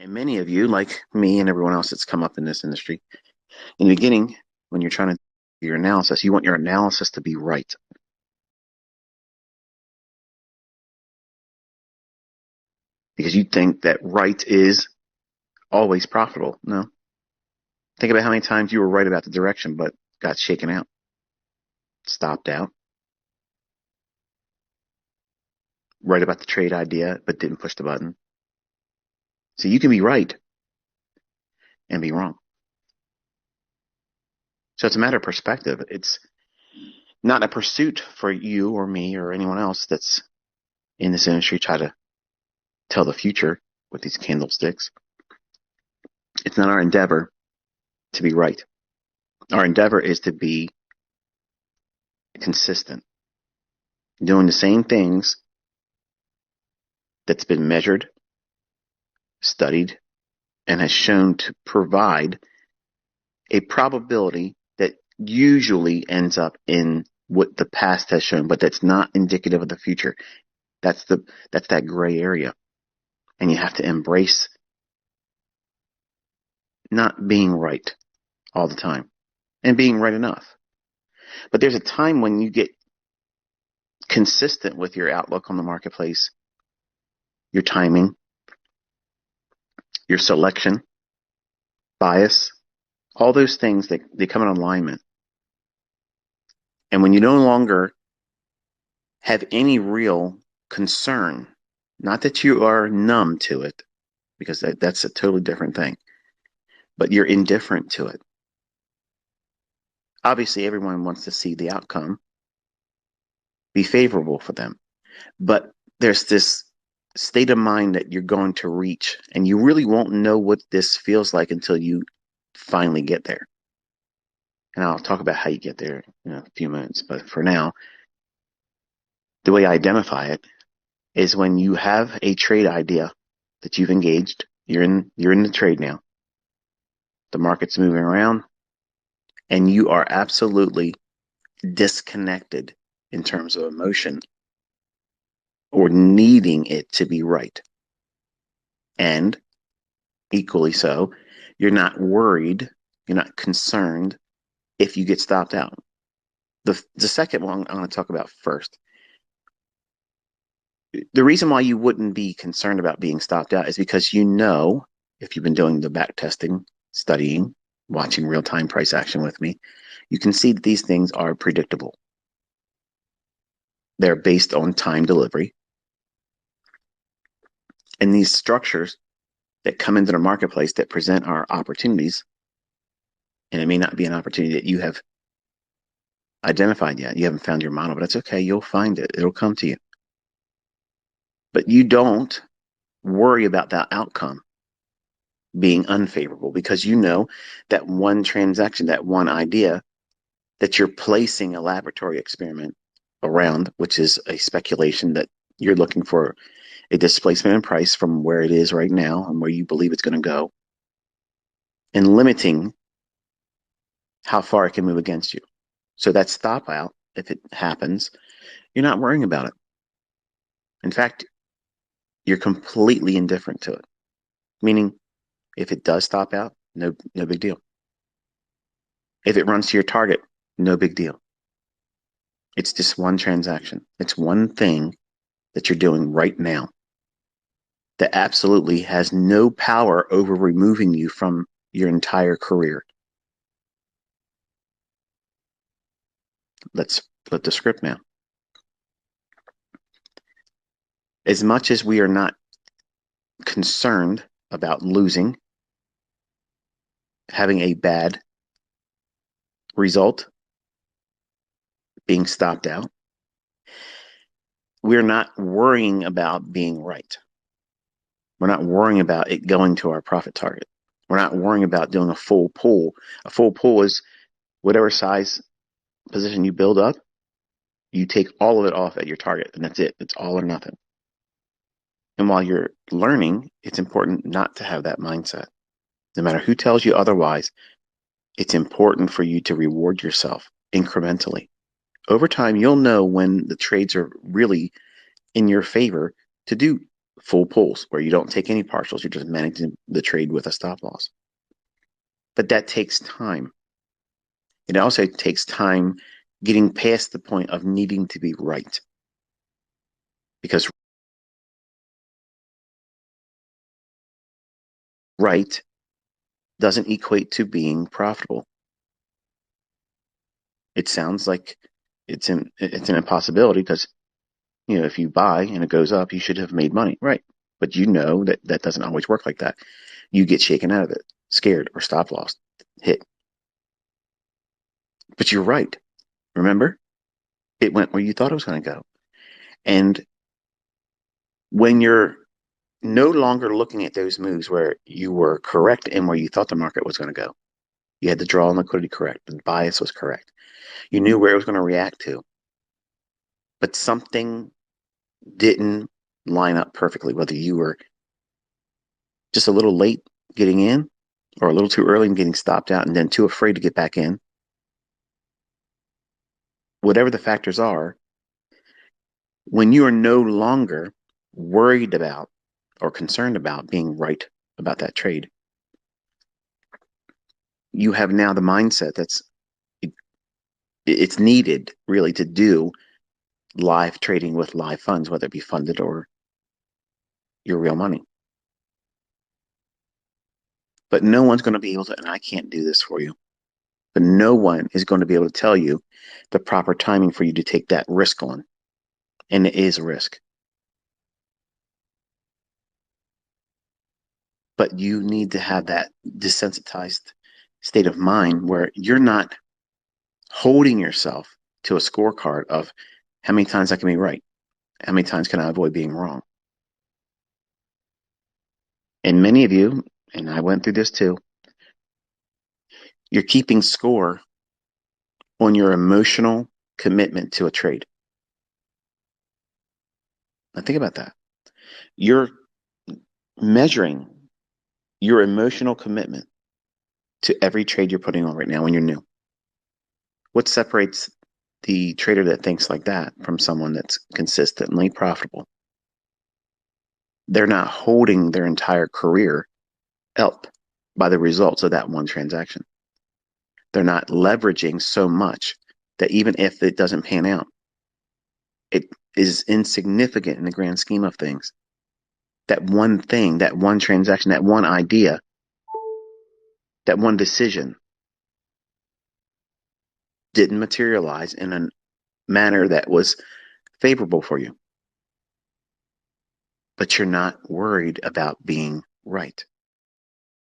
And many of you, like me and everyone else that's come up in this industry, in the beginning, when you're trying to do your analysis, you want your analysis to be right because you think that right is always profitable. No. Think about how many times you were right about the direction, but got shaken out, stopped out, right about the trade idea, but didn't push the button. So you can be right and be wrong. So it's a matter of perspective. It's not a pursuit for you or me or anyone else that's in this industry try to tell the future with these candlesticks. It's not our endeavor to be right. Our endeavor is to be consistent, doing the same things that's been measured, studied, and has shown to provide a probability that usually ends up in what the past has shown, but that's not indicative of the future. That's that gray area. And you have to embrace not being right all the time and being right enough. But there's a time when you get consistent with your outlook on the marketplace, your timing, your selection, bias, all those things that they come in alignment. And when you no longer have any real concern, not that you are numb to it, because that's a totally different thing, but you're indifferent to it. Obviously, everyone wants to see the outcome be favorable for them, but there's this state of mind that you're going to reach, and you really won't know what this feels like until you finally get there. And I'll talk about how you get there in a few minutes, but for now, the way I identify it is when you have a trade idea that you've engaged, you're in the trade now. The market's moving around and you are absolutely disconnected in terms of emotion or needing it to be right. And equally so, you're not worried, you're not concerned if you get stopped out. The second one I'm going to talk about first. The reason why you wouldn't be concerned about being stopped out is because you know, if you've been doing the back testing, studying, watching real-time price action with me, you can see that these things are predictable. They're based on time delivery. And these structures that come into the marketplace that present our opportunities, and it may not be an opportunity that you have identified yet. You haven't found your model, but that's okay. You'll find it. It'll come to you. But you don't worry about that outcome being unfavorable because you know that one transaction, that one idea that you're placing a laboratory experiment around, which is a speculation that you're looking for a displacement in price from where it is right now and where you believe it's going to go, and limiting how far it can move against you. So that stop out, if it happens, you're not worrying about it. In fact, you're completely indifferent to it. Meaning, if it does stop out, no big deal. If it runs to your target, no big deal. It's just one transaction. It's one thing that you're doing right now that absolutely has no power over removing you from your entire career. Let's flip the script now. As much as we are not concerned about losing, having a bad result, being stopped out, we're not worrying about being right. We're not worrying about it going to our profit target. We're not worrying about doing a full pull. A full pull is whatever size position you build up, you take all of it off at your target, and that's it. It's all or nothing. And while you're learning, it's important not to have that mindset. No matter who tells you otherwise, it's important for you to reward yourself incrementally. Over time, you'll know when the trades are really in your favor to do full pulls where you don't take any partials. You're just managing the trade with a stop loss. But that takes time. It also takes time getting past the point of needing to be right. Because right doesn't equate to being profitable. It sounds like it's an impossibility because, if you buy and it goes up, you should have made money, right? But you know that that doesn't always work like that. You get shaken out of it, scared, or stop loss hit. But you're right. Remember, it went where you thought it was going to go. And when you're no longer looking at those moves where you were correct and where you thought the market was going to go, you had the draw and liquidity correct, the bias was correct. You knew where it was going to react to, but something didn't line up perfectly, whether you were just a little late getting in or a little too early and getting stopped out and then too afraid to get back in. Whatever the factors are, when you are no longer worried about or concerned about being right about that trade, you have now the mindset it's needed really to do live trading with live funds, whether it be funded or your real money. But no one's going to be able to, and I can't do this for you, but no one is going to be able to tell you the proper timing for you to take that risk on. And it is a risk. But you need to have that desensitized state of mind where you're not holding yourself to a scorecard of how many times I can be right, how many times can I avoid being wrong. And many of you, and I went through this too, you're keeping score on your emotional commitment to a trade. Now think about that. You're measuring your emotional commitment to every trade you're putting on right now when you're new. What separates the trader that thinks like that from someone that's consistently profitable? They're not holding their entire career up by the results of that one transaction. They're not leveraging so much that even if it doesn't pan out, it is insignificant in the grand scheme of things. That one thing, that one transaction, that one idea, that one decision didn't materialize in a manner that was favorable for you. But you're not worried about being right.